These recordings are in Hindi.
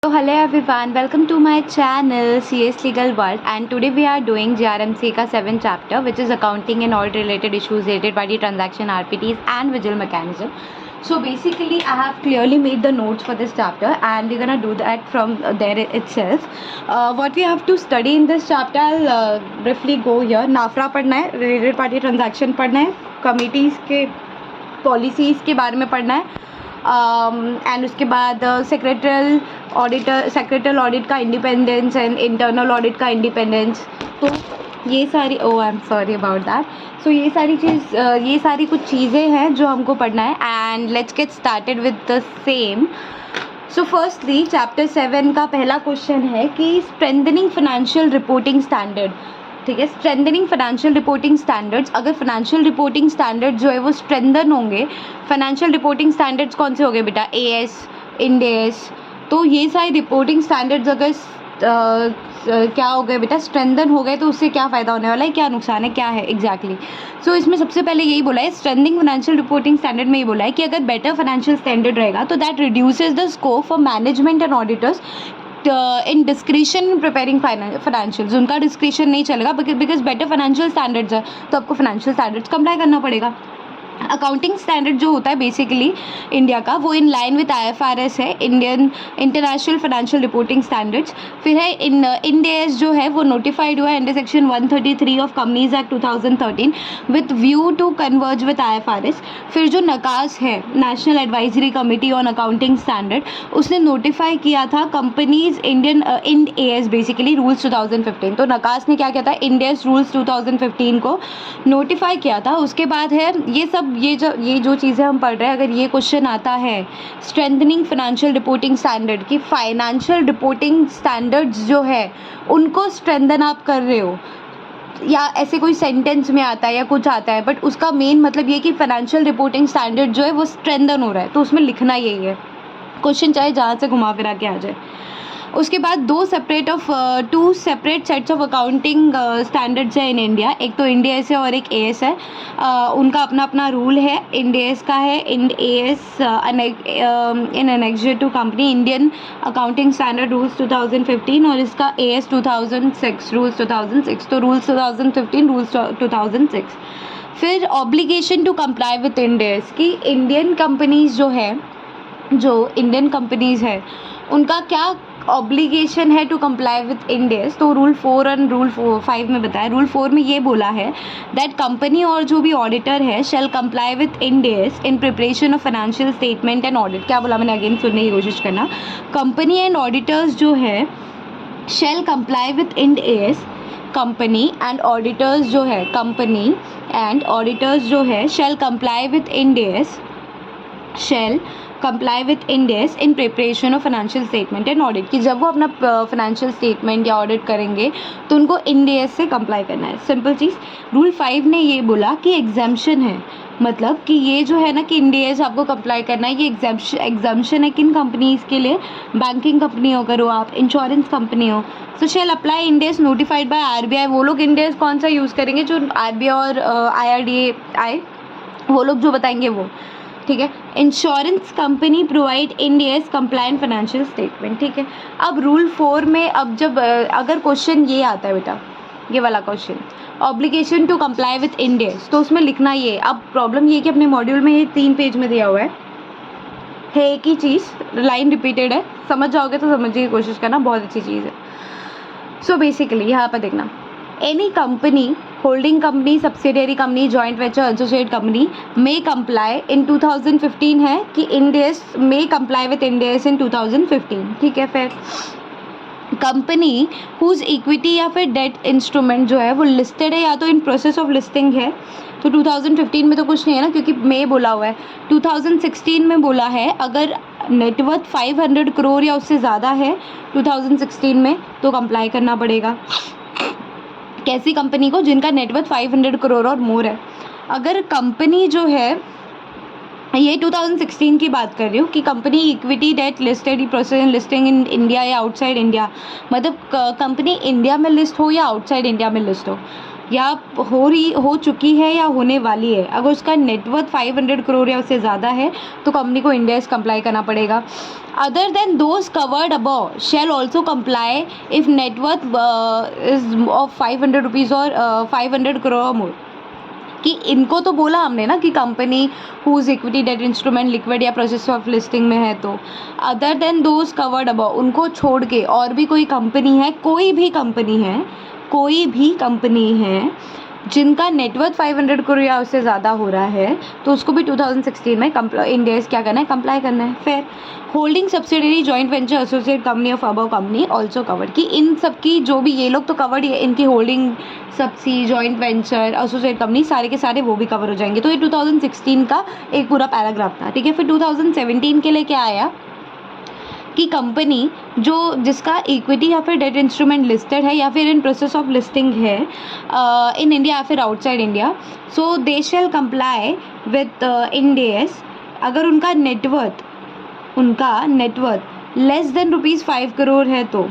So hello everyone, welcome to my channel CS Legal World, and today we are doing GRMC का 7th chapter, which is accounting and audit related issues related by the transaction RPTs and visual mechanism. So basically I have clearly made the notes for this chapter and we're gonna do that from there itself. What we have to study in this chapter, I'll briefly go here. NAFRA पढ़ना है, related party transaction पढ़ना है, committees के policies के बारे में पढ़ना है, एंड उसके बाद सेक्रेटरियल ऑडिट का इंडिपेंडेंस एंड इंटरनल ऑडिट का इंडिपेंडेंस. तो ये सारी I am sorry about that. So ये सारी कुछ चीज़ें हैं जो हमको पढ़ना है, and let's get started with the same. So firstly chapter 7 का पहला क्वेश्चन है कि स्ट्रेंथनिंग फाइनेंशियल रिपोर्टिंग स्टैंडर्ड. ठीक है, स्ट्रेंथनिंग फाइनेंशियल रिपोर्टिंग स्टैंडर्ड्स. अगर फाइनेंशियल रिपोर्टिंग स्टैंडर्ड जो है वो स्ट्रेंथन होंगे, फाइनेंशियल रिपोर्टिंग स्टैंडर्ड्स कौन से हो गए बेटा? As, end AS. तो ये सारे रिपोर्टिंग स्टैंडर्ड्स अगर क्या हो गए बेटा? स्ट्रेंथन हो गए, तो उससे क्या फ़ायदा होने वाला है, क्या नुकसान है, क्या है एग्जैक्टली. सो इसमें सबसे पहले यही बोला है, स्ट्रेंथनिंग फाइनेंशियल रिपोर्टिंग स्टैंडर्ड में ये बोला है कि अगर बेटर फाइनेंशियल स्टैंडर्ड रहेगा तो that reduces the scope for management and auditors in discretion in preparing financials. उनका डिस्क्रिशन नहीं चलेगा बिकॉज बेटर फाइनेंशियल स्टैंडर्ड्स है, तो आपको फाइनेंशियल स्टैंडर्ड्स कंप्लाई करना पड़ेगा. अकाउंटिंग स्टैंडर्ड जो होता है बेसिकली इंडिया का, वो इन लाइन विद IFRS है, Indian international financial reporting standards. फिर है इंड एस जो है वो नोटिफाइड हुआ है under section 133 of companies act 2013 with view to converge with IFRS. फिर जो नकास है, national advisory committee on accounting standard, उसने नोटिफाई किया था companies Indian Ind AS basically rules 2015. तो नकास ने क्या किया था? इंड एस रूल्स 2015 को नोटिफाई किया था. उसके बाद है ये जो चीज़ें हम पढ़ रहे हैं, अगर ये क्वेश्चन आता है स्ट्रेंथनिंग फाइनेंशियल रिपोर्टिंग स्टैंडर्ड की, फाइनेंशियल रिपोर्टिंग स्टैंडर्ड्स जो है उनको स्ट्रेंथन आप कर रहे हो, या ऐसे कोई सेंटेंस में आता है या कुछ आता है, बट उसका मेन मतलब ये कि फाइनेंशियल रिपोर्टिंग स्टैंडर्ड जो है वो स्ट्रेंथन हो रहा है, तो उसमें लिखना यही है. क्वेश्चन चाहे जहाँ से घुमा फिरा के आ जाए. उसके बाद two separate sets of accounting standards है इन इंडिया. एक तो इंड एस है और एक एएस है. उनका अपना अपना रूल है. इंड एस का है Ind AS in annexure to company Indian accounting standard rules 2015, और इसका एएस 2006 रूल्स 2006. तो रूल्स 2015, रूल्स 2006. फिर obligation to comply with Ind AS की इंडियन कंपनीज जो इंडियन कंपनीज है उनका क्या ऑब्लिगेशन है to comply with Ind AS. तो रूल 4 और रूल 5 में बताया. रूल 4 में ये बोला है दैट कंपनी और जो भी ऑडिटर है shall comply with Ind AS in preparation of financial statement and audit. क्या बोला मैंने? अगेन सुनने की कोशिश करना. कंपनी एंड ऑडिटर्स जो है shall comply with Ind AS. Company and auditors जो है shall comply with Ind AS, shall comply with Ind AS in preparation of financial statement and audit. कि जब वो अपना फाइनेंशियल स्टेटमेंट या ऑडिट करेंगे तो उनको इंड एस से कंप्लाई करना है. सिंपल चीज़. रूल 5 ने ये बोला कि एग्जाम्पशन है, मतलब कि ये जो है ना कि इंड एस आपको कंप्लाई करना है, ये एग्जाम्पशन है किन कंपनीज़ के लिए? बैंकिंग कंपनी हो, करो आप इंश्योरेंस कंपनी हो. So shall apply Ind AS notified by RBI. वो लोग इंड एस कौन सा यूज़ करेंगे? जो RBI और IRDAI वो लोग जो बताएंगे वो. ठीक है. Insurance company provide end S compliant financial statement. ठीक है. अब रूल 4 में अब जब अगर क्वेश्चन ये आता है बेटा, ये वाला question, obligation to comply with Ind AS, तो उसमें लिखना ये. अब प्रॉब्लम ये कि अपने मॉड्यूल में ये 3 पेज में दिया हुआ है एक ही चीज़, लाइन रिपीटेड है. समझ जाओगे तो समझने की कोशिश करना, बहुत अच्छी चीज़ है. सो बेसिकली यहाँ पर देखना, any company, holding company, subsidiary company, joint venture, associate company may comply in 2015 है कि Ind AS may comply with Ind AS in 2015. ठीक है. फिर कंपनी हुज इक्विटी या फिर डेट इंस्ट्रूमेंट जो है वो लिस्टेड है या तो इन प्रोसेस ऑफ लिस्टिंग है. तो 2015 में तो कुछ नहीं है ना, क्योंकि मे बोला हुआ है. 2016 में बोला है अगर नेटवर्थ 500 करोड़ या उससे ज़्यादा है 2016 में तो कंप्लाई करना पड़ेगा. कैसी कंपनी को? जिनका नेटवर्थ 500 करोड़ और मोर है. अगर कंपनी जो है, ये 2016 की बात कर रही हूँ, कि company equity debt listed process in listing in India या आउटसाइड इंडिया, मतलब कंपनी इंडिया में लिस्ट हो या आउटसाइड इंडिया में लिस्ट हो. या हो चुकी है या होने वाली है, अगर उसका नेटवर्थ 500 करोड़ या उससे ज़्यादा है तो कंपनी को इंड एस कंप्लाई करना पड़ेगा. Other than those covered above shell also comply if net worth is of 500 rupees और 500 करोड़ मोर. कि इनको तो बोला हमने ना कि company whose equity debt instrument liquid या प्रोसेस ऑफ लिस्टिंग में है. तो other than those covered above, उनको छोड़ के और भी कोई कंपनी है, कोई भी कंपनी है जिनका नेटवर्थ 500 करोड़ या उससे ज़्यादा हो रहा है, तो उसको भी 2016 में इंड एस क्या करना है, कंप्लाई करना है. फिर holding subsidiary joint venture associate company of above company also covered. कि इन सब की जो भी ये लोग तो कवर्ड ही है, इनकी होल्डिंग सब्सी जॉइंट वेंचर एसोसिएट कंपनी सारे के सारे वो भी कवर हो जाएंगे. तो ये 2016 का एक पूरा पैराग्राफ था. ठीक है. फिर 2017 के लिए क्या आया कि कंपनी जिसका इक्विटी या फिर डेट इंस्ट्रूमेंट लिस्टेड है या फिर इन प्रोसेस ऑफ लिस्टिंग है इन इंडिया या फिर outside India, so they shell comply with Ind S अगर उनका नेटवर्थ लेस देन ₹5 करोड़ है. तो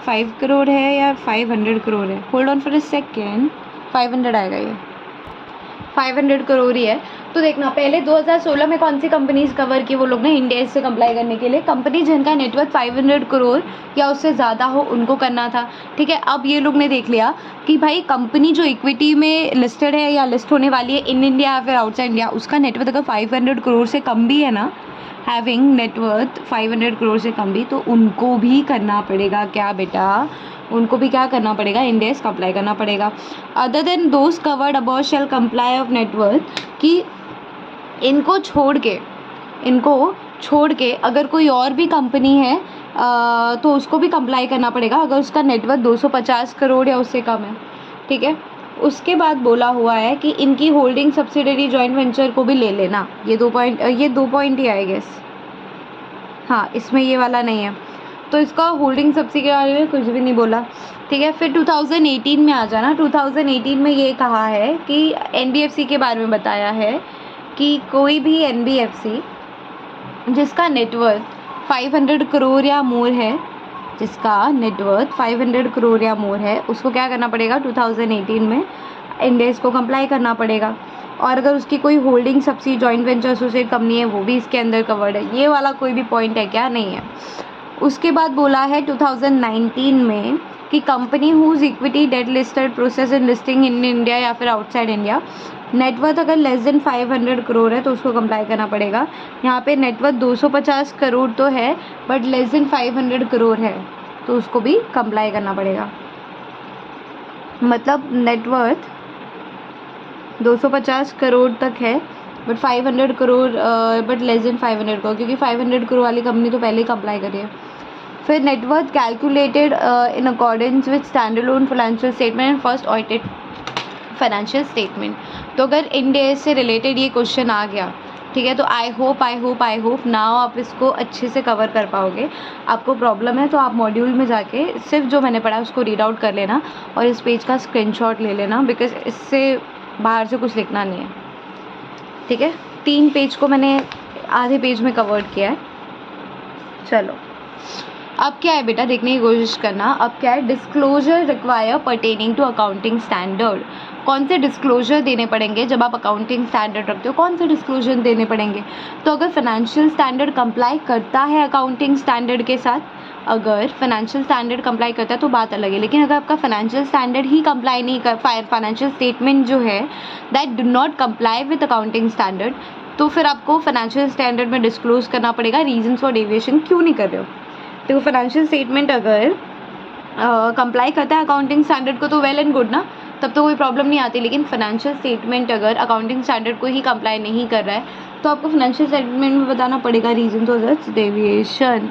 5 करोड़ है या 500 करोड़ है, hold on for a second, 500 आएगा, ये 500 करोड़ ही है. तो देखना पहले 2016 में कौन सी कंपनीज कवर की वो लोग ने इंड एस से कंप्लाई करने के लिए, कंपनी जिनका नेटवर्थ 500 करोड़ या उससे ज़्यादा हो उनको करना था. ठीक है. अब ये लोग ने देख लिया कि भाई कंपनी जो इक्विटी में लिस्टेड है या लिस्ट होने वाली है इन इंडिया या फिर आउटसाइड इंडिया, उसका नेटवर्थ अगर 500 करोड़ से कम भी है ना, हैविंग नेटवर्थ 500 करोड़ से कम भी, तो उनको भी करना पड़ेगा क्या बेटा, उनको भी क्या करना पड़ेगा, इंड एस कंप्लाई करना पड़ेगा. Other than those covered above shell comply of net worth. कि इनको छोड़ के अगर कोई और भी कंपनी है तो उसको भी कंप्लाई करना पड़ेगा अगर उसका नेटवर्थ 250 करोड़ या उससे कम है. ठीक है. उसके बाद बोला हुआ है कि इनकी होल्डिंग सब्सिडरी जॉइंट वेंचर को भी ले लेना. ये दो पॉइंट ही आए गेस. हाँ, इसमें ये वाला नहीं है, तो इसका होल्डिंग सब्सिडी के बारे में कुछ भी नहीं बोला. ठीक है. फिर 2018 में आ जाना. 2018 में ये कहा है कि NBFC के बारे में बताया है कि कोई भी NBFC जिसका नेटवर्थ 500 करोड़ या मोर है, उसको क्या करना पड़ेगा, 2018 में इंड एस को कंप्लाई करना पड़ेगा. और अगर उसकी कोई holding subsidy joint venture associate company है वो भी इसके अंदर कवर्ड है. ये वाला कोई भी पॉइंट है क्या, नहीं है. उसके बाद बोला है 2019 में कि company whose equity debt listed process in listing in India या फिर आउटसाइड इंडिया, नेटवर्थ अगर लेस देन 500 करोड़ है तो उसको कंप्लाई करना पड़ेगा. यहाँ पे नेटवर्थ 250 करोड़ तो है बट लेस देन 500 करोड़ है तो उसको भी कंप्लाई करना पड़ेगा. मतलब नेटवर्थ 250 करोड़ तक है but 500 crore but less than 500 crore, क्योंकि 500 करोड़ वाली कंपनी तो पहले ही कंप्लाई करी है. फिर net worth calculated in accordance with standard loan financial statement and first audited financial statement. तो अगर इंड एस से रिलेटेड ये क्वेश्चन आ गया, ठीक है, तो आई होप नाउ आप इसको अच्छे से कवर कर पाओगे. आपको प्रॉब्लम है तो आप मॉड्यूल में जाके सिर्फ जो मैंने पढ़ा उसको रीड आउट कर लेना और इस पेज का स्क्रीनशॉट ले लेना, बिकॉज इससे बाहर से कुछ लिखना नहीं है. ठीक है. 3 पेज को मैंने आधे पेज में कवर्ड किया है. चलो अब क्या है बेटा, देखने की कोशिश करना. अब क्या है, disclosure require pertaining to accounting standard. कौन से डिस्क्लोजर देने पड़ेंगे जब आप अकाउंटिंग स्टैंडर्ड रखते हो, कौन से डिस्क्लोजर देने पड़ेंगे. तो अगर फाइनेंशियल स्टैंडर्ड कंप्लाई करता है अकाउंटिंग स्टैंडर्ड के साथ, अगर फाइनेंशियल स्टैंडर्ड कंप्लाई करता है तो बात अलग है. लेकिन अगर आपका फाइनेंशियल स्टैंडर्ड ही कंप्लाई नहीं कर, फाइनेंशियल स्टेटमेंट जो है that do not comply with accounting standard, तो फिर आपको फाइनेंशियल स्टैंडर्ड में डिस्क्लोज करना पड़ेगा रीजंस फॉर डेविएशन क्यों नहीं कर रहे हो. तो फाइनेंशियल स्टेटमेंट अगर कंप्लाई करता है अकाउंटिंग स्टैंडर्ड को तो वेल एंड गुड ना, तब तो कोई प्रॉब्लम नहीं आती. लेकिन फाइनेंशियल स्टेटमेंट अगर अकाउंटिंग स्टैंडर्ड को ही कंप्लाई नहीं कर रहा है तो आपको फाइनेंशियल स्टेटमेंट में बताना पड़ेगा reason for this deviation.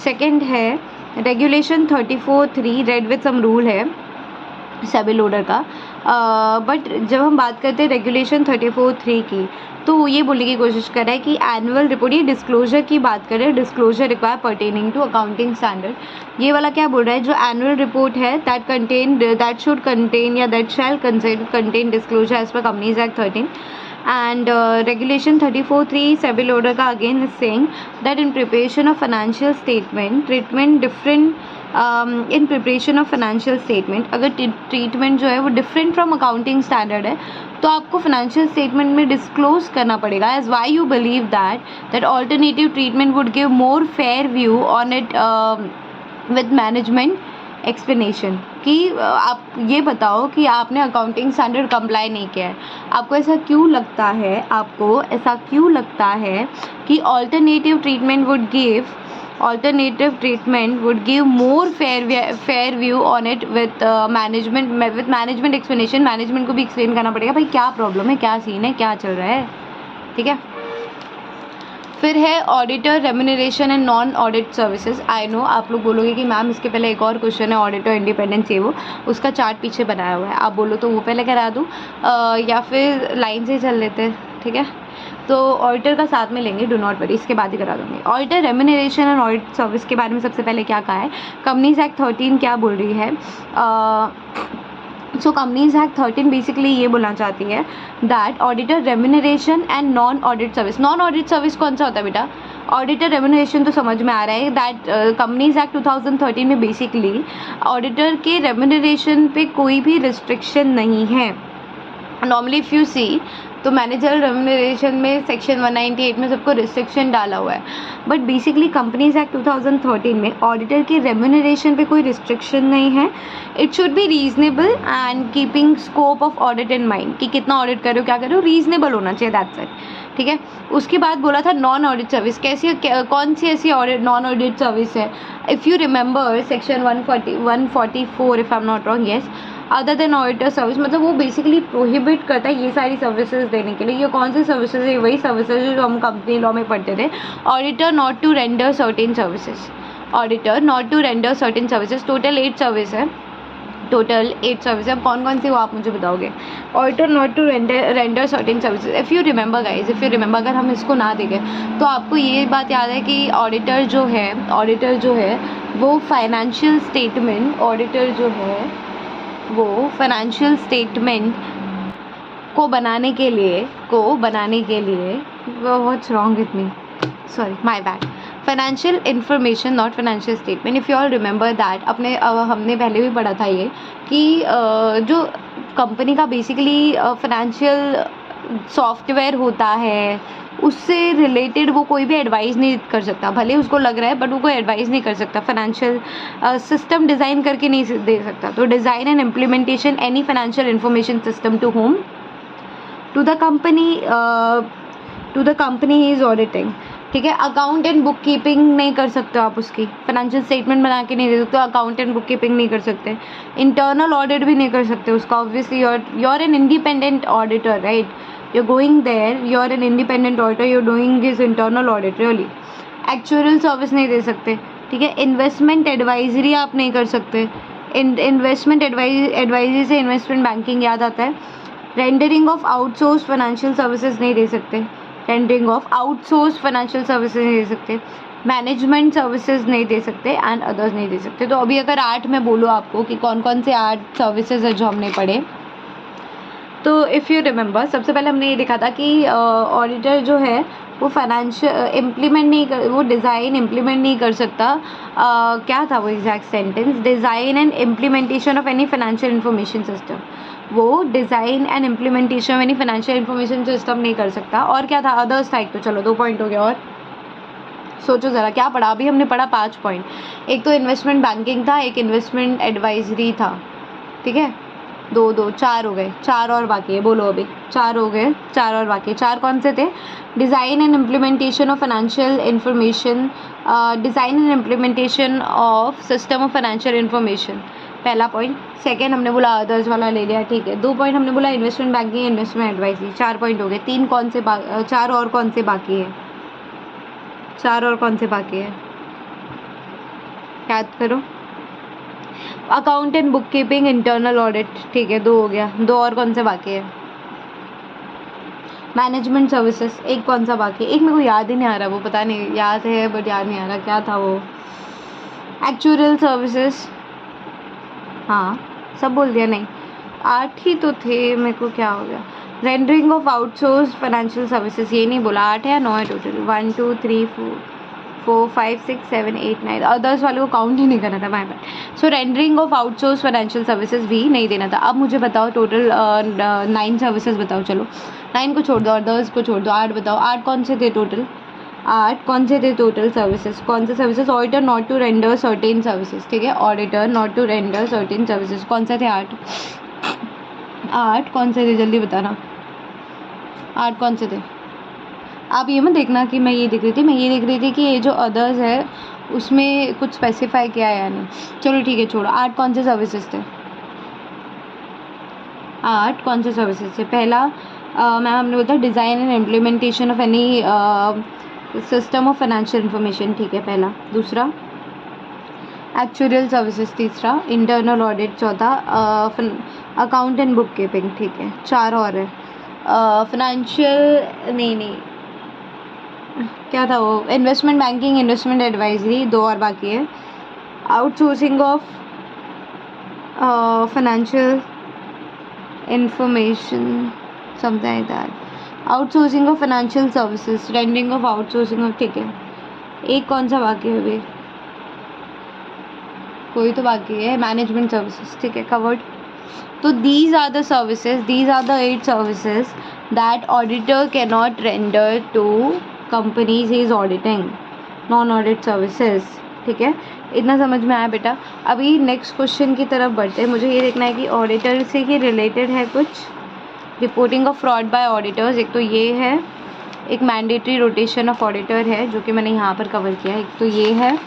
Second है regulation 34(3) read with some rule है सेबी लोडर का. बट जब हम बात करते हैं रेगुलेशन 34(3) की, तो वो ये बोलने की कोशिश कर रहा है कि एनुअल रिपोर्ट, ये डिस्क्लोजर की बात कर रहे हैं, disclosure require pertaining to accounting standard. ये वाला क्या बोल रहा है, जो एनुअल रिपोर्ट है दैट शुड कंटेन या that shall contain disclosure as per companies act 13. And regulation 34(3) SEBI loader का again is saying that in preparation of financial statement treatment different in preparation of financial statement, अगर ट्रीटमेंट जो है वो डिफरेंट फ्रॉम अकाउंटिंग स्टैंडर्ड है तो आपको फाइनेंशियल स्टेटमेंट में डिस्क्लोज करना पड़ेगा. As why you believe that alternative treatment would give more fair view on it with management explanation. कि आप ये बताओ कि आपने अकाउंटिंग स्टैंडर्ड कंप्लाई नहीं किया है. आपको ऐसा क्यों लगता है कि alternative treatment would give more fair view on it with management explanation. Management को भी एक्सप्लेन करना पड़ेगा भाई क्या प्रॉब्लम है, क्या सीन है, क्या चल रहा है. ठीक है. फिर है auditor remuneration and non audit services. I know आप लोग बोलोगे कि मैम इसके पहले एक और क्वेश्चन है ऑडिटर इंडिपेंडेंस, ये वो, उसका चार्ट पीछे बनाया हुआ है. आप बोलो तो वो पहले करा दूँ या फिर लाइन से ही चल लेते हैं. ठीक है. तो ऑडिटर का साथ में लेंगे, डू नॉट वरी, इसके बाद ही करा दूँगी. Auditor remuneration and audit service के बारे में सबसे पहले क्या कहा है. कंपनीज एक्ट 13 क्या बोल रही है. सो कंपनीज एक्ट 13 बेसिकली ये बोलना चाहती है that auditor remuneration and non audit service. Non audit service कौन सा होता है बेटा. ऑडिटर रेम्यूनरेशन तो समझ में आ रहा है दैट कंपनीज एक्ट 2013 में बेसिकली ऑडिटर के रेम्यूनरेशन पे कोई भी रिस्ट्रिक्शन नहीं है. नॉर्मली इफ़ यू सी तो मैनेजर रेम्यूनरेशन में सेक्शन 198 में सबको रिस्ट्रिक्शन डाला हुआ है. बट बेसिकली कंपनीज एक्ट 2013 में ऑडिटर के रेम्यूनरेशन पे कोई रिस्ट्रिक्शन नहीं है. It should be reasonable and keeping scope of audit in mind कि कितना ऑडिट कर रहे हो, क्या कर रहे हो, रीजनेबल होना चाहिए. That's it. ठीक है. उसके बाद बोला था नॉन ऑडिट सर्विस. कौन सी ऐसी ऑडिट नॉन ऑडिट सर्विस है. If you remember section 144 if I am not wrong, yes, other than auditor service, मतलब वो बेसिकली प्रोहिबिट करता है ये सारी सर्विसेज देने के लिए. ये कौन सी सर्विसेज है. वही सर्विसेज जो हम कंपनी लॉ में पढ़ते थे. Auditor not to render certain services. Total 8 service है. अब कौन कौन सी वो आप मुझे बताओगे. Auditor not to render certain services. If you remember अगर हम इसको ना देखें तो आपको ये बात याद है कि ऑडिटर जो है वो फाइनेंशियल स्टेटमेंट को बनाने के लिए what's wrong with me, sorry my bad, financial information not financial statement. If you all remember that हमने पहले भी पढ़ा था ये कि जो कंपनी का बेसिकली फाइनेंशियल सॉफ्टवेयर होता है उससे रिलेटेड वो कोई भी एडवाइस नहीं कर सकता. भले उसको लग रहा है बट वो कोई एडवाइस नहीं कर सकता. फाइनेंशियल सिस्टम डिज़ाइन करके नहीं दे सकता. तो design and implementation any financial information system to whom to the company is auditing. ठीक है. अकाउंट एंड बुक कीपिंग नहीं कर सकते आप. उसकी फाइनेंशियल स्टेटमेंट बना के नहीं दे सकते. अकाउंट एंड बुक कीपिंग नहीं कर सकते. इंटरनल ऑडिट भी नहीं कर सकते उसका. Obviously you are an independent auditor, right. You're going there, you're an independent auditor, you're doing his internal audit, really. Actual service नहीं दे सकते. ठीक है. इन्वेस्टमेंट एडवाइजरी आप नहीं कर सकते. इन्वेस्टमेंट एडवाइजरी से इन्वेस्टमेंट बैंकिंग याद आता है. Rendering of outsource financial services नहीं दे सकते. मैनेजमेंट सर्विसेज नहीं दे सकते एंड अदर्स नहीं दे सकते. तो अभी अगर 8 में बोलो आपको कि कौन कौन से 8 सर्विसेज है जो हमने पढ़े, तो इफ़ यू रिमेंबर सबसे पहले हमने ये देखा था कि ऑडिटर जो है वो वो डिज़ाइन इम्प्लीमेंट नहीं कर सकता. क्या था वो exact sentence. Design and implementation of any financial information system. वो design and implementation of any financial information system नहीं कर सकता. और क्या था. अदर्स था एक. तो चलो 2 पॉइंट हो गया. और सोचो ज़रा क्या पढ़ा. अभी हमने पढ़ा 5 पॉइंट. एक तो इन्वेस्टमेंट बैंकिंग था, एक इन्वेस्टमेंट एडवाइजरी था. ठीक है. 2 4 हो गए. 4 और बाकी है. बोलो अभी 4 हो गए. 4 और बाकी है. 4 कौन से थे. Design and implementation of financial information, design and implementation of system of financial information, पहला पॉइंट. सेकेंड हमने बोला अदर्स वाला ले लिया. ठीक है. 2 पॉइंट हमने बोला investment banking, investment advisory. 4 point हो गए. 4 और कौन से बाकी है. 4 और कौन से बाकी है याद करो. Account and book keeping, internal audit. ठीक है. 2 हो गया. 2 और कौन से बाकी है. Management services. एक कौन सा बाकी है. एक मेरे को याद ही नहीं आ रहा. वो पता नहीं याद है बट याद नहीं आ रहा क्या था वो. Actual services. हाँ सब बोल दिया. नहीं 8 ही तो थे. मेरे को क्या हो गया. Rendering of outsource financial services ये नहीं बोला. 8 है या 9 है टोटल. 1 2 3 4 5 6 7 8 9 अदर्स वाले को काउंट ही नहीं करना था, my bad. So rendering of outsource financial services भी नहीं देना था। अब मुझे बताओ टोटल 9 सर्विसेज बताओ, चलो 9 को छोड़ दो, अदर्स को छोड़ दो, 8 बताओ। 8 कौन से थे टोटल? 8 कौन से थे टोटल सर्विसेज? कौन से services? Auditor not to render certain services, ठीक है, auditor not to render certain services कौन से थे? 8 कौन से थे? जल्दी बताना, 8 कौन से थे? आप ये मत देखना कि मैं ये देख रही थी, मैं ये देख रही थी कि ये जो अदर्स है उसमें कुछ स्पेसिफाई किया है या नहीं। चलो ठीक है, छोड़ो। 8 कौन से सर्विसेज थे? 8 कौन से सर्विसेज थे? पहला मैम हमने बोला design and implementation of any system of financial information, ठीक है, पहला। दूसरा एक्चुअरियल सर्विसेज, तीसरा इंटरनल ऑडिट, चौथा अकाउंट एंड बुक कीपिंग, ठीक है। 4 और है फाइनेंशियल, नहीं क्या था वो, इन्वेस्टमेंट बैंकिंग, इन्वेस्टमेंट एडवाइजरी, 2 और बाकी है। Outsourcing of financial information, something like that. Outsourcing of financial services, rendering of outsourcing of, ठीक है। एक कौन सा बाकी है अभी? कोई तो बाकी है, मैनेजमेंट सर्विसेज, ठीक है, कवर्ड। तो these are the services, these are the 8 services that auditor cannot render to companies he is auditing, non audit services, ठीक है। इतना समझ में आया बेटा? अभी नेक्स्ट क्वेश्चन की तरफ बढ़ते हैं। मुझे ये देखना है कि ऑडिटर से ही रिलेटेड है कुछ। Reporting of fraud bye auditors, एक तो ये है, एक मैंडेटरी रोटेशन ऑफ ऑडिटर है जो कि मैंने यहाँ पर कवर किया है, एक तो ये है,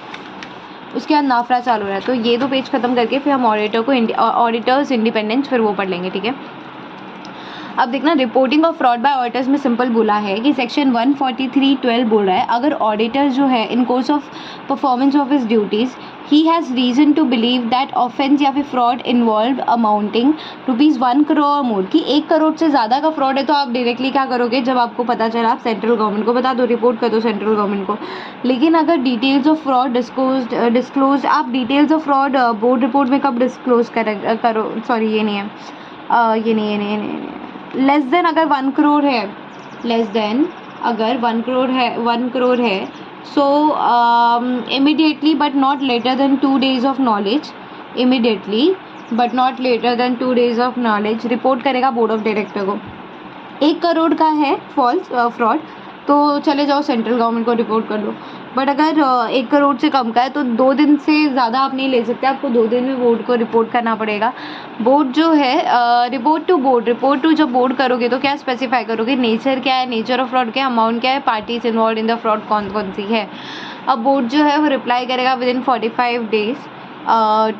उसके बाद नाफरा चालू रहा है। तो ये 2 पेज खत्म करके फिर हम ऑडिटर्स इंडिपेंडेंस फिर वो पढ़ लेंगे, ठीक है। अब देखना, reporting of fraud bye auditors में सिंपल बोला है कि सेक्शन 143(12) बोल रहा है, अगर ऑडिटर जो है in course of performance of his duties he has reason to believe that offence या फिर fraud involve amounting ₹1 crore more, कि 1 करोड़ से ज़्यादा का फ्रॉड है, तो आप डायरेक्टली क्या करोगे? जब आपको पता चला आप सेंट्रल गवर्नमेंट को बता दो, रिपोर्ट कर दो सेंट्रल गवर्नमेंट को। लेकिन अगर डिटेल्स ऑफ फ्रॉड डिस्क्लोज आप details of fraud board report में कब डिस्क्लोज करो? सॉरी, ये नहीं है, ये नहीं। लेस देन अगर 1 करोड़ है, लेस देन अगर 1 करोड़ है, so immediately but not later than 2 days of knowledge, immediately but not later than 2 days of knowledge report करेगा बोर्ड ऑफ डायरेक्टर को। 1 करोड़ का है फॉल्स फ्रॉड, तो चले जाओ सेंट्रल गवर्नमेंट को रिपोर्ट कर लो। बट अगर 1 करोड़ से कम का है तो 2 दिन से ज़्यादा आप नहीं ले सकते, आपको 2 दिन में बोर्ड को रिपोर्ट करना पड़ेगा। बोर्ड जो है रिपोर्ट टू जब बोर्ड करोगे तो क्या स्पेसिफाई करोगे? नेचर क्या है, नेचर ऑफ फ्रॉड क्या है, अमाउंट क्या है, parties involve in the fraud कौन कौन सी है। अब बोर्ड जो है वो रिप्लाई करेगा विदिन 45 days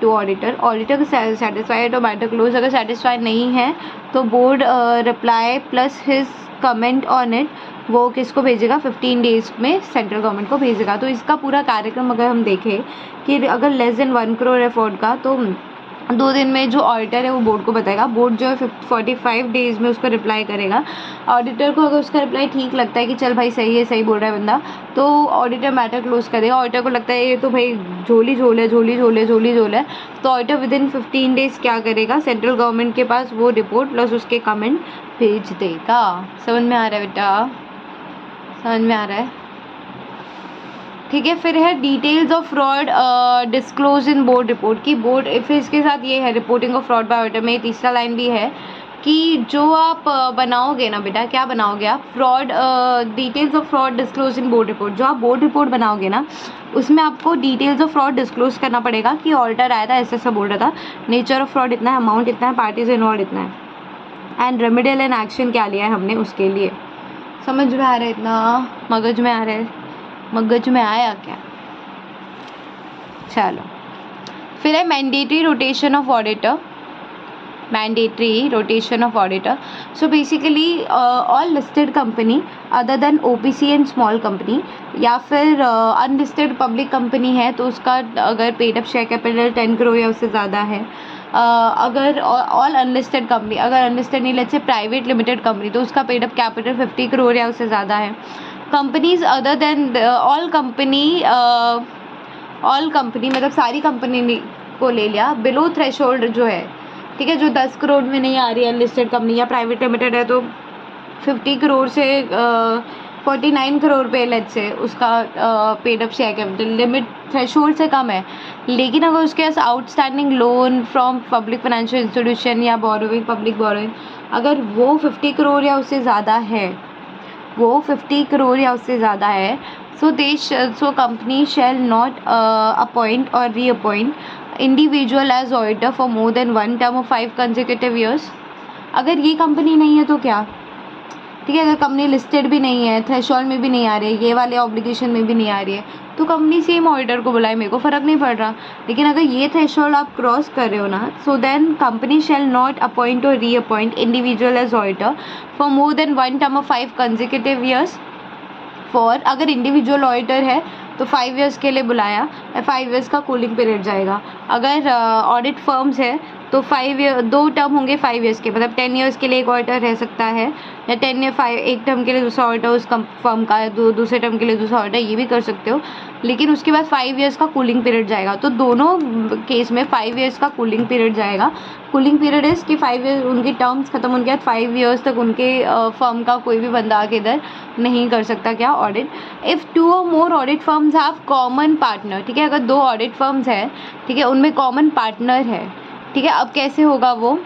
टू ऑडिटर को सेटिस्फाइड और मैटर क्लोज। अगर सेटिस्फाई नहीं है तो board reply plus his comment on it वो किसको भेजेगा? 15 days में सेंट्रल गवर्नमेंट को भेजेगा। तो इसका पूरा कार्यक्रम अगर हम देखें कि अगर लेस देन 1 करोड़ है फ्रॉड का, तो 2 दिन में जो ऑडिटर है वो बोर्ड को बताएगा। बोर्ड जो है 45 days में उसको रिप्लाई करेगा। ऑडिटर को अगर उसका रिप्लाई ठीक लगता है कि चल भाई सही है, सही बोल रहा है बंदा, तो ऑडिटर मैटर क्लोज कर देगा। ऑडिटर को लगता है ये तो भाई झोली झोल है, तो ऑडिटर विदिन 15 days क्या करेगा? सेंट्रल गवर्नमेंट के पास वो रिपोर्ट प्लस उसके कमेंट भेज देगा। समझ में आ रहा है बेटा? समझ में आ रहा है? ठीक है। फिर है details of fraud disclose in board report की बोर्ड, फिर इसके साथ ये है reporting of fraud bye auditor में तीसरा लाइन भी है कि जो आप बनाओगे ना बेटा, क्या बनाओगे आप? Fraud details of fraud disclose in board report. जो आप बोर्ड रिपोर्ट बनाओगे ना उसमें आपको डिटेल्स ऑफ फ्रॉड डिस्क्लोज करना पड़ेगा कि ऑडिटर आया था, ऐसा बोल रहा था, नेचर ऑफ फ्रॉड इतना है, अमाउंट इतना है, पार्टीज इन्वॉल्व इतना है, एंड रेमेडियल एंड एक्शन क्या लिया है हमने उसके लिए। समझ में आ रहा है? इतना मगज में आ रहा है? मगज में आया क्या? चलो फिर है mandatory rotation of auditor. So basically all listed company other than OPC and small company, या फिर अनलिस्टेड पब्लिक कंपनी है तो उसका अगर paid up share capital 10 crore या उससे ज़्यादा है, अगर ऑल अनलिस्टेड कंपनी, अगर अनलिस्टेड नहीं, let's say private limited company, तो उसका पेड अप कैपिटल 50 करोड़ या उससे ज़्यादा है। Companies other than all company मतलब सारी कंपनी को ले लिया बिलो थ्रेशोल्ड जो है, ठीक है, जो 10 करोड़ में नहीं आ रही है अनलिस्टेड कंपनी या प्राइवेट लिमिटेड है, तो 50 करोड़ से 49 करोड़ पे लेट्स से उसका paid up share capital limit threshold से कम है, लेकिन अगर उसके पास outstanding loan from public financial institution या बोरोइंग पब्लिक बोरोइंग अगर वो 50 करोड़ या उससे ज़्यादा है, वो 50 करोड़ या उससे ज़्यादा है, so company shall not appoint or reappoint individual as auditor for more than one term of 5 consecutive years। अगर ये कंपनी नहीं है तो क्या, ठीक है, अगर कंपनी लिस्टेड भी नहीं है, थ्रेशोल्ड में भी नहीं आ रही है, ये वाले ऑब्लिगेशन में भी नहीं आ रही है, तो कंपनी सेम ऑडिटर को बुलाए, मेरे को फ़र्क नहीं पड़ रहा। लेकिन अगर ये थ्रेशोल्ड आप क्रॉस कर रहे हो ना, so then company shall not appoint और reappoint individual as auditor for more than one term of 5 consecutive years. For अगर इंडिविजुअल ऑडिटर है तो 5 ईयर्स के लिए बुलाया, 5 ईयर्स का कूलिंग पीरियड जाएगा। अगर ऑडिट फर्म्स है तो 2 टर्म होंगे 5 ईयर्स के, मतलब 10 ईयर्स के लिए एक ऑडिटर रह सकता है, या 10 या 5 एक टर्म के लिए दूसरा ऑडिटर उस फर्म का, दूसरे टर्म के लिए दूसरा ऑडिटर, ये भी कर सकते हो। लेकिन उसके बाद 5 ईयर्स का कूलिंग पीरियड जाएगा, तो दोनों केस में 5 ईयर्स का कूलिंग पीरियड जाएगा। कूलिंग पीरियड इज़ कि 5 ईयर्स उनकी टर्म्स खत्म होने के बाद 5 ईयर्स तक उनके फर्म का कोई भी बंदा आके इधर नहीं कर सकता क्या ऑडिट। इफ़ 2 और more audit firms have common partner, ठीक है, अगर 2 ऑडिट फर्म्स हैं, ठीक है, उनमें कॉमन पार्टनर है, ठीक है। अब कैसे होगा वो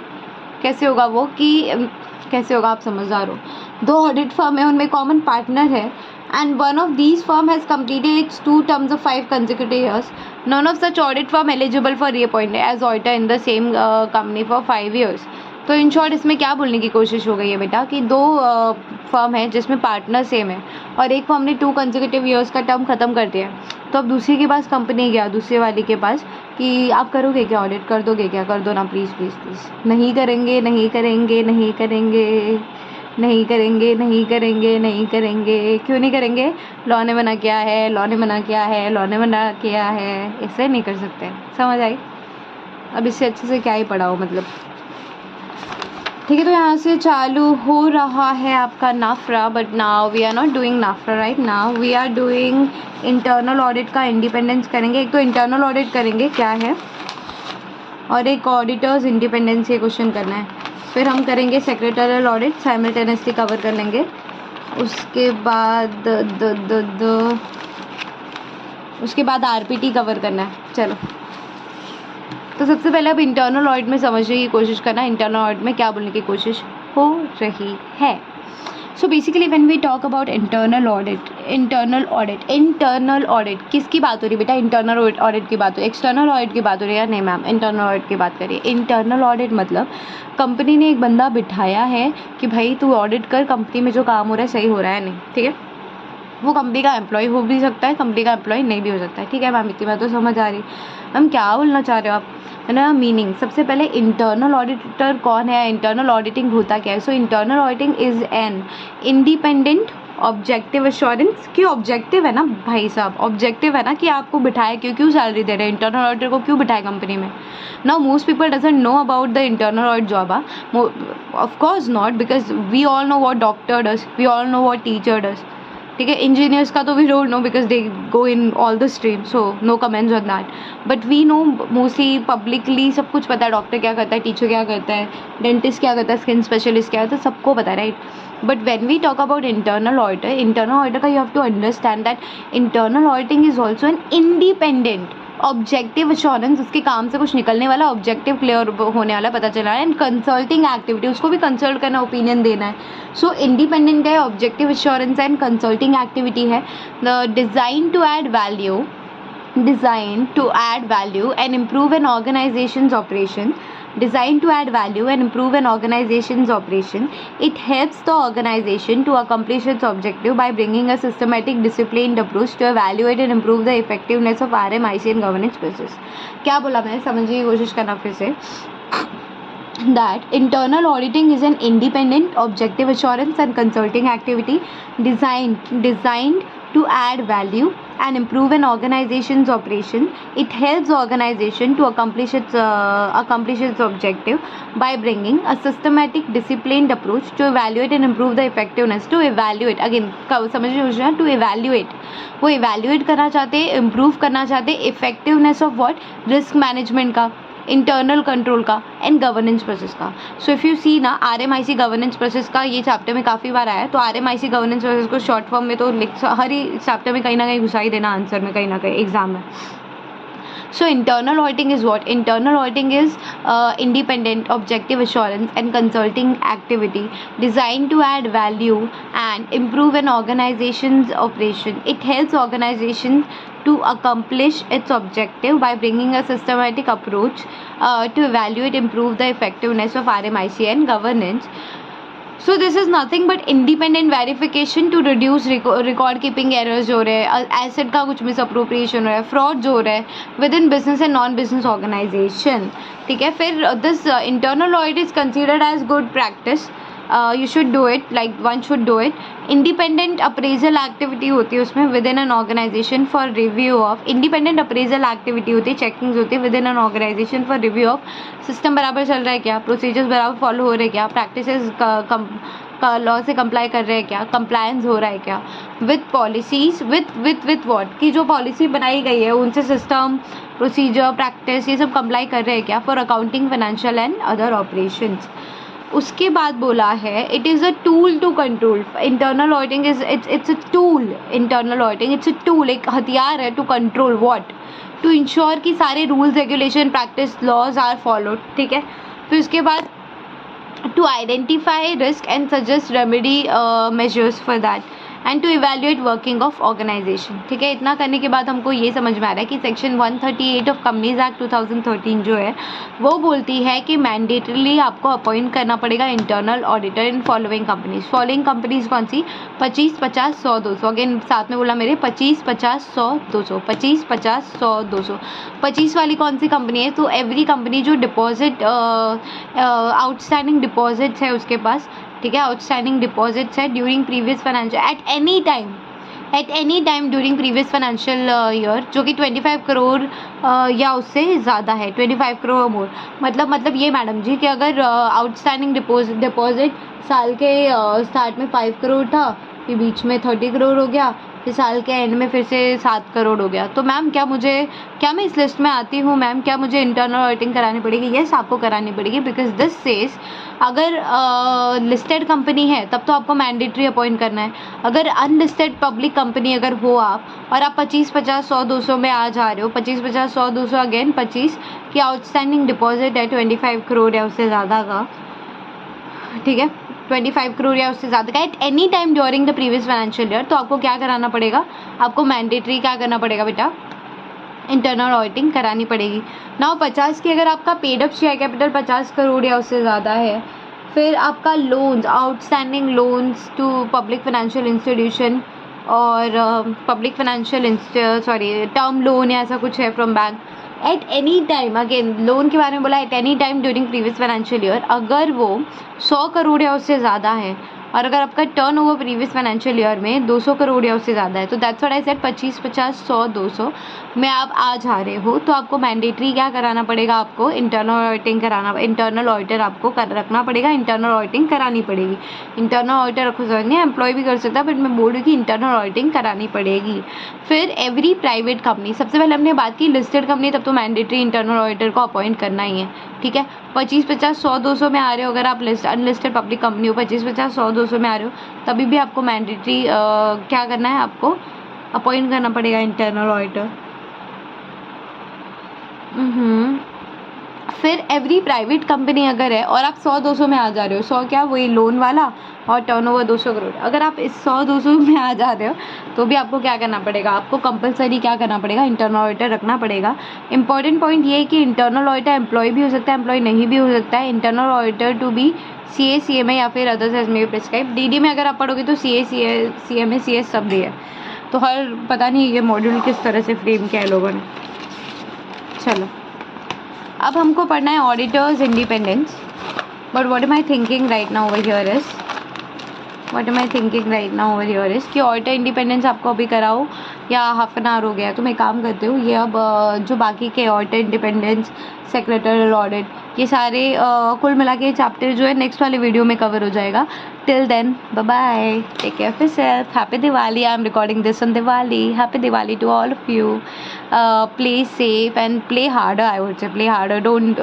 कैसे होगा आप समझदार हो। 2 ऑडिट फर्म है, उनमें कॉमन पार्टनर है, and one of these firm has completed its 2 terms of 5 consecutive years, none of such audit firm eligible for reappointment as auditor in the same company for 5 years। तो इन शॉर्ट इसमें क्या बोलने की कोशिश हो गई है बेटा कि 2 फर्म है जिसमें पार्टनर सेम है और एक फर्म ने 2 कंसेक्यूटिव ईयर्स का टर्म ख़त्म कर दिया, तो अब दूसरी के पास कंपनी गया, दूसरे वाले के पास कि आप करोगे क्या ऑडिट, कर दोगे क्या, कर दो ना प्लीज़ प्लीज़ प्लीज़। नहीं करेंगे नहीं करेंगे नहीं करेंगे नहीं करेंगे नहीं करेंगे नहीं करेंगे। क्यों नहीं करेंगे? लॉ ने मना किया है, लॉ ने मना किया है, लॉ ने मना किया है, इससे नहीं कर सकते। समझ आई? अब इससे अच्छे से क्या ही पढ़ाओ मतलब, ठीक है। तो यहाँ से चालू हो रहा है आपका NFRA, but now we are not doing NFRA right now, we are doing internal audit का इंडिपेंडेंस करेंगे। एक तो इंटरनल ऑडिट करेंगे क्या है, और एक ऑडिटर्स इंडिपेंडेंस ये क्वेश्चन करना है। फिर हम करेंगे सेक्रेटरियल ऑडिट, साइमल्टेनियसली कवर कर लेंगे। उसके बाद आरपीटी कवर करना है। चलो, तो सबसे पहले अब इंटरनल ऑडिट में समझने की कोशिश करना, इंटरनल ऑडिट में क्या बोलने की कोशिश हो रही है। So basically when we talk about internal audit किसकी बात हो रही है बेटा? इंटरनल ऑडिट की बात हो रही है, एक्सटर्नल ऑडिट की बात हो रही है? नहीं मैम, इंटरनल ऑडिट की बात करिए। इंटरनल ऑडिट मतलब कंपनी ने एक बंदा बिठाया है कि भाई तू ऑडिट कर, कंपनी में जो काम हो रहा है सही हो रहा है नहीं, ठीक है। वो कंपनी का एम्प्लॉय हो भी सकता है, कंपनी का एम्प्लॉय नहीं भी हो सकता है, ठीक है मैम, इतनी बात तो समझ आ रही। मैम क्या बोलना चाह रहे हो आप, है ना? मीनिंग सबसे पहले इंटरनल ऑडिटर कौन है, इंटरनल ऑडिटिंग होता क्या है? So internal auditing is an independent objective assurance. क्यों ऑब्जेक्टिव है ना भाई साहब, ऑब्जेक्टिव है ना कि आपको बिठाया, क्यों सैलरी दे रहे हैं, इंटरनल ऑडिटर को क्यों बिठाए कंपनी में। Now most people doesn't know about the internal audit job, of course not, because we all know what doctor does, we all know what teacher does, ठीक है। इंजीनियर्स का तो we don't know because they go in all the stream, so no comments on that, but we know mostly publicly सब कुछ पता है। डॉक्टर क्या करता है, टीचर क्या करता है, डेंटिस्ट क्या करता है, स्किन स्पेशलिस्ट क्या होता है, सबको पता है right. But when we talk about internal auditor का you have to understand that internal auditing is also an independent objective assurance. उसके काम से कुछ निकलने वाला, ऑब्जेक्टिव क्लियर होने वाला, पता चला है। एंड कंसल्टिंग एक्टिविटी, उसको भी कंसल्ट करना, ओपिनियन देना है। सो इंडिपेंडेंट है, objective assurance and consulting activity है। Design to add value and improve an organization's operation. Designed to add value and improve an organization's operation. It helps the organization to accomplish its objective by bringing a systematic, disciplined approach to evaluate and improve the effectiveness of RM, IC and governance process. क्या बोला मैंने, समझने की कोशिश करना फिर से। That internal auditing is an independent, objective assurance and consulting activity designed to add value and improve an organization's operation. It helps the organization to accomplish its objective by bringing a systematic, disciplined approach to evaluate and improve the effectiveness. To evaluate, again समझिए योजना, to evaluate, वो evaluate करना चाहते हैं, improve करना चाहते हैं effectiveness of what, risk management का, इंटरनल कंट्रोल का एंड गवर्नेंस प्रोसेस का. सो इफ़ यू सी ना RMIC गवर्नेंस प्रोसेस का ये चैप्टर में काफ़ी बार आया है. तो RMIC गवर्नेंस प्रोसेस को शॉर्ट फॉर्म में तो हर ही चैप्टर में कहीं ना कहीं घुसा ही देना आंसर में, कहीं ना कहीं एग्जाम में. So internal auditing is what? Internal auditing is independent, objective assurance and consulting activity designed to add value and improve an organization's operation. It helps organizations to accomplish its objective by bringing a systematic approach to evaluate, improve the effectiveness of RMIC and governance. So this is nothing but independent verification to reduce record keeping errors जो हो रहे हैं, एसेट का कुछ मिस अप्रोप्रिएशन हो रहा है, फ्रॉड जो हो रहा है within business and non business organisation. ठीक है. फिर this internal audit is considered as good practice. You should do it, like one should do it. Independent appraisal activity होती है उसमें within an organization for review of independent appraisal activity होती है, checkings होती है within an organization for review of system बराबर चल रहा है क्या, procedures बराबर follow हो रहे हैं क्या, practices का लॉ से कंप्लाई कर रहे हैं क्या, कंप्लायंस हो रहा है क्या विथ पॉलिसीज विथ वॉट की जो पॉलिसी बनाई गई है उनसे सिस्टम प्रोसीजर प्रैक्टिस ये सब कंप्लाई कर रहे हैं क्या for accounting financial and other operations. उसके बाद बोला है it is a tool to control. Internal auditing is it's a tool. Internal auditing it's a tool, एक हथियार है to control what, to ensure कि सारे rules regulation practice laws are followed. ठीक है. फिर उसके बाद to identify risk and suggest remedy measures for that and to evaluate working of organization. ठीक है. इतना करने के बाद हमको ये समझ में आ रहा है कि सेक्शन 138 ऑफ कंपनीज एक्ट 2013 जो है वो बोलती है कि मैंडेटरीली आपको अपॉइंट करना पड़ेगा internal auditor in following companies. Following companies कौन सी? 25, 50, 100, 200. अगेन साथ में बोला मेरे 25, 50, 100, 200. 25, 50, 100, 200. 25 वाली कौन सी कंपनी है? तो एवरी कंपनी जो डिपॉजिट आउटस्टैंडिंग डिपॉजिट्स है उसके पास. ठीक है. आउटस्टैंडिंग डिपॉजिट्स है during previous financial eight any time during previous financial year जो कि 25 करोड़ या उससे ज़्यादा है, 25 करोड़ मोर. मतलब ये मैडम जी कि अगर आउटस्टैंडिंग डिपॉजिट साल के स्टार्ट में 5 करोड़ था, फिर बीच में 30 करोड़ हो गया, फिर साल के एंड में फिर से 7 करोड़ हो गया, तो मैम क्या मैं इस लिस्ट में आती हूँ मैम? क्या मुझे इंटरनल ऑडिटिंग करानी पड़ेगी? यस, आपको करानी पड़ेगी बिकॉज दिस सेज अगर लिस्टेड कंपनी है तब तो आपको मैंडेटरी अपॉइंट करना है. अगर अनलिस्टेड पब्लिक कंपनी अगर हो आप और आप 25, 50, 100, 200 में आ जा रहे हो, 25, 50, 100, 200 अगेन 25 की आउटस्टैंडिंग डिपॉजिट है 25 करोड़ या उससे ज़्यादा का. ठीक है. 25 करोड़ या उससे ज़्यादा का eight any time during the previous financial year, तो आपको क्या कराना पड़ेगा? आपको मैंडेटरी क्या करना पड़ेगा बेटा? इंटरनल ऑडिटिंग करानी पड़ेगी. नाउ 50 की अगर आपका paid up share capital 50 crore या उससे ज़्यादा है, फिर आपका loans outstanding loans to public financial institution और पब्लिक फाइनेंशियल टर्म लोन या ऐसा कुछ है from bank at any time. Again loan के बारे में बोला at any time during previous financial year. अगर वो 100 करोड़ या उससे ज़्यादा है और अगर आपका turn over previous financial year में 200 करोड़ या उससे ज़्यादा है, तो दैट्स व्हाट आई सेड 25, 50, 100, 200 में आप आ जा रहे हो, तो आपको मैंडेटरी क्या कराना पड़ेगा? आपको इंटरनल ऑडिटिंग कराना, इंटरनल ऑडिटर आपको रखना पड़ेगा, इंटरनल ऑडिटिंग करानी पड़ेगी. इंटरनल ऑडिटर रखो समझिए, एम्प्लॉय भी कर सकता है बट मैं बोल रही हूँ कि इंटरनल ऑडिटिंग करानी पड़ेगी. फिर एवरी प्राइवेट कंपनी, सबसे पहले हमने बात की लिस्टेड कंपनी, तब तो मैंडेटरी इंटरनल ऑडिटर को अपॉइंट करना ही है. ठीक है. 25, 50, 100, 200 में आ रहे हो, अगर आप अनलिस्टेड पब्लिक कंपनी हो 25, 50, 100, 200 में आ रहे हो, तभी भी आपको मैंडेटरी क्या करना है? आपको अपॉइंट करना पड़ेगा इंटरनल ऑडिटर. फिर एवरी प्राइवेट कंपनी अगर है और आप 100-200 में आ जा रहे हो, 100 क्या वही लोन वाला और टर्नओवर 200 करोड़, अगर आप इस 100-200 में आ जा रहे हो तो भी आपको क्या करना पड़ेगा? आपको कंपलसरी क्या करना पड़ेगा? इंटरनल ऑडिटर रखना पड़ेगा. इंपॉर्टेंट पॉइंट ये है कि इंटरनल ऑडिटर एम्प्लॉय भी हो सकता है, एम्प्लॉय नहीं भी हो सकता है. Internal auditor to be CA, CMA या फिर others as may be prescribe. DD में अगर आप पढ़ोगे तो CA, CMA, CS सब भी है. तो हर पता नहीं ये मॉड्यूल किस तरह से फ्रेम किया है लोगों ने. चलो अब हमको पढ़ना है auditors independence. But what am I thinking right now over here is कि ऑडिटर इंडिपेंडेंस आपको अभी कराओ या हाफ एन आवर हो गया है, तो मैं काम करती हूँ। ये अब जो बाकी के ऑडिट, इंडिपेंडेंस, सेक्रेटरियल ऑडिट, ये सारे कुल मिला के चैप्टर जो है नेक्स्ट वाले वीडियो में कवर हो जाएगा। Till then bye bye, take care of yourself, happy Diwali. I am recording this on Diwali. Happy Diwali to all of you. Play safe and play harder. I would say play harder. Don't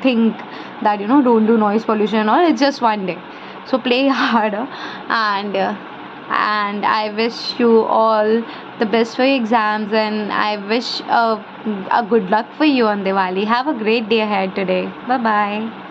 think that don't do noise pollution and all. It's just one day, so play harder. And I wish you all the best for your exams, and I wish a good luck for you on Diwali. Have a great day ahead today. Bye bye.